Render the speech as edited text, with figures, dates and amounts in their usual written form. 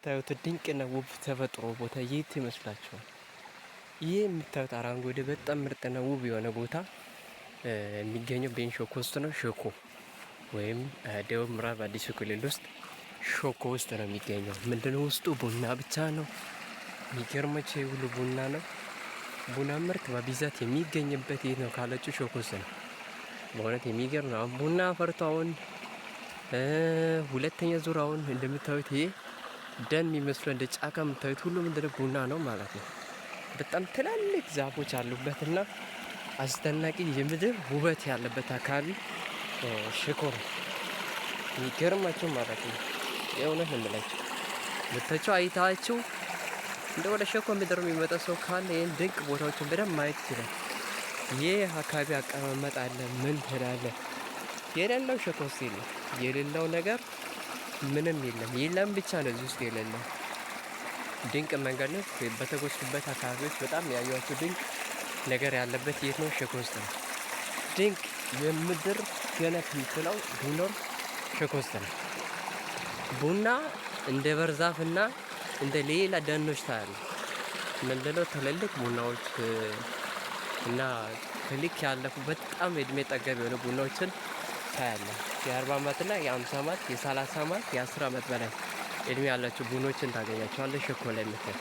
ታዩት ድንቅና ውብ ተፈጥሮ ቦታ የት ይመስላችኋል? ይህ የምታዩት አረንጓዴ በጣም ምርጥና ውብ የሆነ ቦታ የሚገኘው ቤንች ሸኮ ውስጥ ነው። ሸኮ ወይም ደቡብ ምዕራብ አዲሱ ክልል ውስጥ ሸኮ ውስጥ ነው የሚገኘው። ምንድነው ውስጡ ቡና ብቻ ነው። የሚገርመቸው ሁሉ ቡና ነው። ቡና ምርት በብዛት የሚገኝበት የት ነው ካለችው ሸኮ ውስጥ ነው። በእውነት የሚገርም ነው። ቡና ፈርቶ አሁን ሁለተኛ ዙር አሁን እንደምታዩት ይሄ ደን የሚመስለው እንደ ጫካ የምታዩት ሁሉ ምንድነው ቡና ነው ማለት ነው። በጣም ትላልቅ ዛፎች አሉበትና አስደናቂ የምድር ውበት ያለበት አካባቢ ሸኮ ነው። የሚገርማቸው ማለት ነው። የእውነት እንላችሁ መታችሁ አይታችሁ እንደ ወደ ሸኮ ምድር የሚመጣ ሰው ካለ ይህን ድንቅ ቦታዎችን በደንብ ማየት ይችላል። ይህ አካባቢ አቀማመጥ አለ ምን ትላለህ? የሌለው ሸኮ ውስጥ የለም። የሌለው ነገር ምንም የለም። የለም ብቻ ነው እዚህ ውስጥ የሌለው ድንቅ መንገድ ነው። በተጓዝኩበት አካባቢዎች በጣም ያዩዋቸው ድንቅ ነገር ያለበት የት ነው? ሸኮ ውስጥ ነው። ድንቅ የምድር ገነት የምትለው ቢኖር ሸኮ ውስጥ ነው። ቡና እንደ በርዛፍና እንደ ሌላ ደኖች ታያለ። ምንድነው ትልልቅ ቡናዎች እና ከልክ ያለፉ በጣም እድሜ ጠገብ የሆኑ ቡናዎችን ታያለ። የ40 ዓመትና የ50 ዓመት የ30 ዓመት የ10 ዓመት በላይ እድሜ ያላቸው ቡኖችን ታገኛቸዋለህ ሸኮ ላይ ምትል